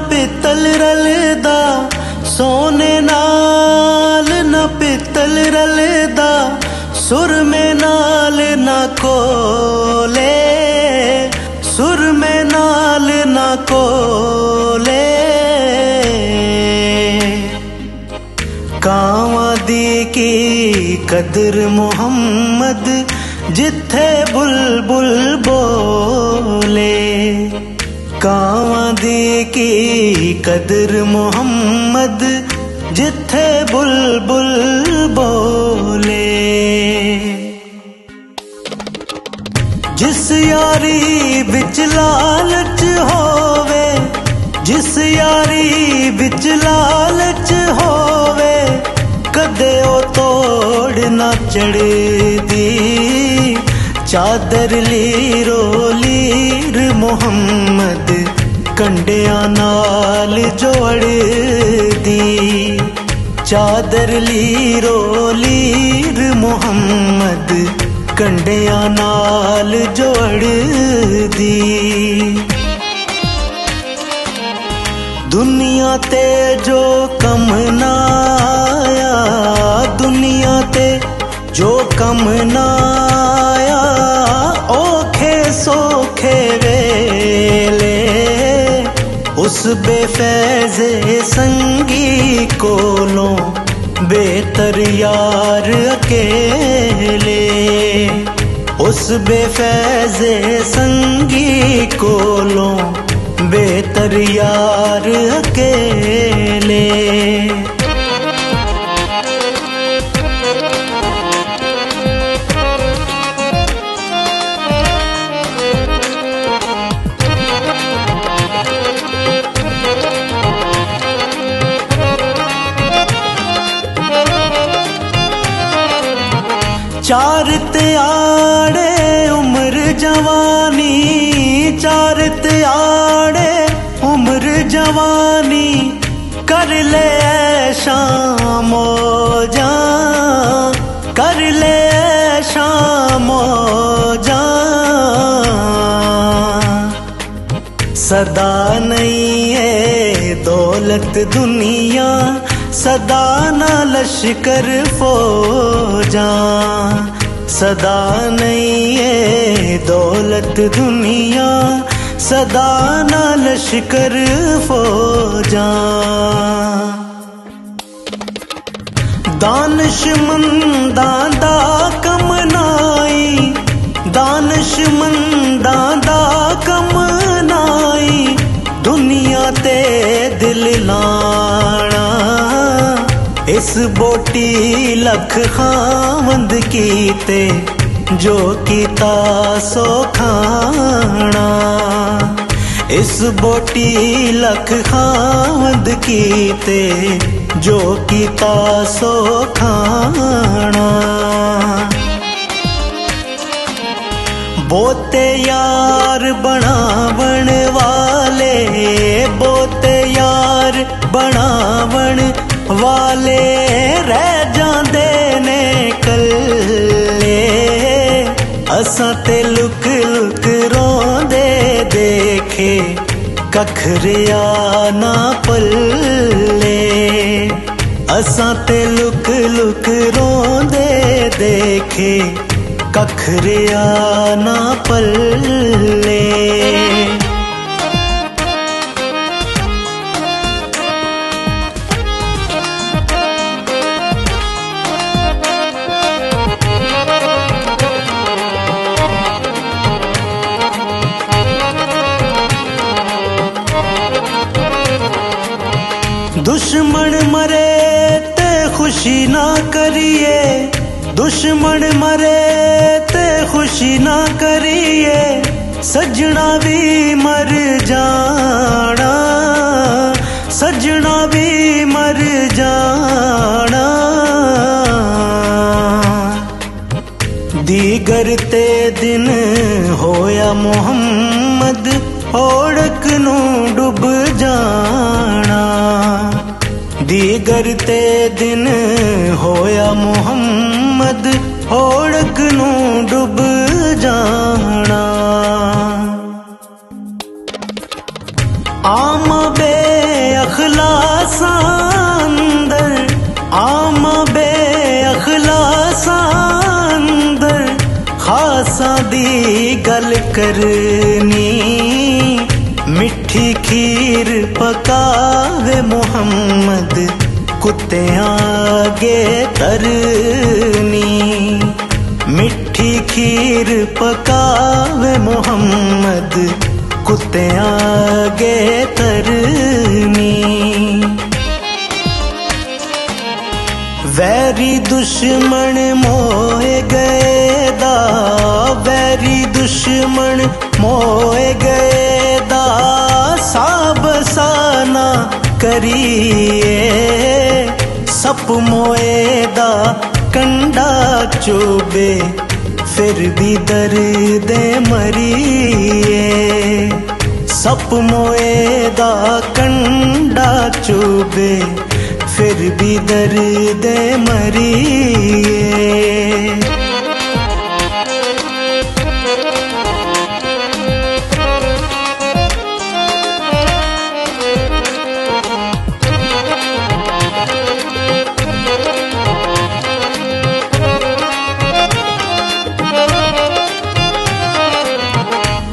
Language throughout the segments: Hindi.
पित्तल रलदा सोने नाल, ना पित्तल रलदा सुर में नाल ना कोले, सुर में नाल ना कोले। कावां दी की कदर मुहम्मद जिथे बुलबुल बोले, कावां दी की कदर मुहम्मद जिथे बुलबुल बोले। जिस यारी बिच लालच होवे, जिस यारी बिच लालच होवे, कदे ओ तोड़ ना चढ़दी चादर लीरो लीर मुहम्मद कंडियां नाल जोड़दी। चादर लीरो लीर मुहम्मद कंडियां नाल जोड़दी। दुनिया ते जो कम ना आया, दुनिया ते जो कम ना आया, औखे सोखे वेले उस बेफैज़े संगी कोलों बेहतर यार अकेले। उस बेफैज़े संगी कोलों बेहतर यार अकेले। चार त्याड़े उम्र जवानी, चार त्याड़े उम्र जवानी, कर ले शाम मौजा, कर ले शाम मौजा। सदा नहीं है दौलत दुनिया, सदा ना लश्कर फौजा। सदा नहीं है दौलत दुनिया, सदा ना लश्कर फौजा। दानिशमंदां दा कमनाई, दानिशमंदां दा कमनाई, दुनिया ते दिल लाना। इस बोटी लख खावंद कीते जो कीता सो खाना। इस बोटी लख खावंद कीते जो कीता सो खाना। बोते यार बनावण वाले, बोते यार बनावण वाले रह जांदे ने कल्ले। असां ते लुक लुक रोंदे देखे कखरिया ना पल्ले। असां ते लुक लुक रोंदे देखे कखरिया ना पल्ले। दुश्मन मरे ते खुशी ना करिए, दुश्मन मरे ते खुशी ना करिए, सजना भी मर जाना, सजना भी मर जाना। दीगर ते दिन होया मुहम्मद ओढ़क नू डुब जाना। दीगर ते दिन होया मुहम्मद ओढ़क नू डुब जाना। आम बे करनी, मिठी खीर पकावे मोहम्मद कुत्तियां आगे तरनी। मिठी खीर पकावे मोहम्मद कुत्तियां आगे तरनी। वैरी दुश्मन मोए गए दा, वैरी दुश्मन मोए गए दा, साब साना करिए। सप मोए दा कंडा चुबे, फिर भी दर्द मरिए। सप मोए दा कंडा चुबे, फिर भी दर्द मरिए।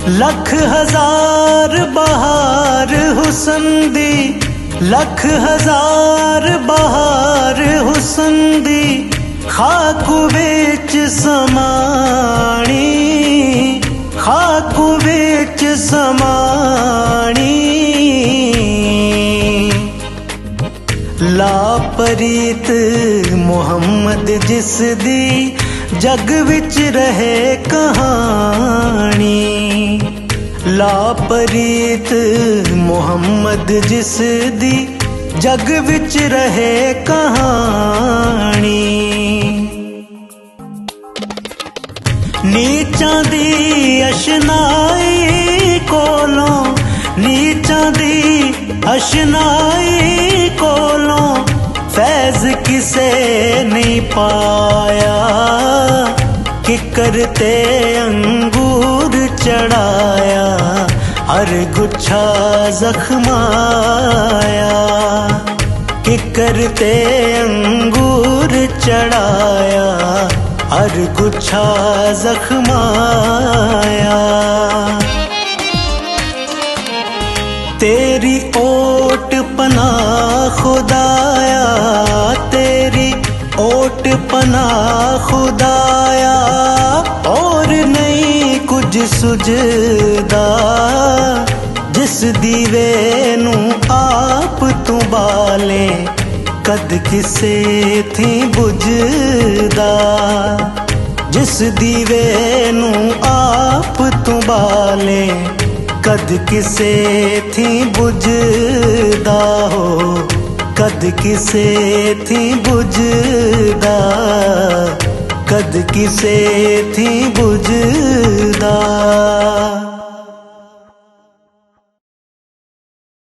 लख हजार बहार हुसन दी, लख हजार बहार हुसन दी, खाक विच समाणी, खाक विच समाणी। लापरीत मुहम्मद जिस दी, जग विच रहे कहानी। लापरीत मुहम्मद जिस दी, जग विच रहे कहानी। नीचां दी अशनाई कोलों, नीचां दी अशनाई कोलों, फैज किसे नहीं पाया। कि करते अंगूर चढ़ाया, हर गुच्छा जख्माया। कि करते अंगूर चढ़ाया, हर गुच्छा जख्माया। तेरी ओट पना खुदाया, तेरी ओट पना खुदाया, और नहीं कुछ सुझदा। जिस दीवे नू आप तू बाले, कद किसे थी बुझदा। जिस दीवे नू आप तू बाले, कद किसे थी बुझदा हो। कद किसे थी बुझदा, कद किसे थी बुझदा।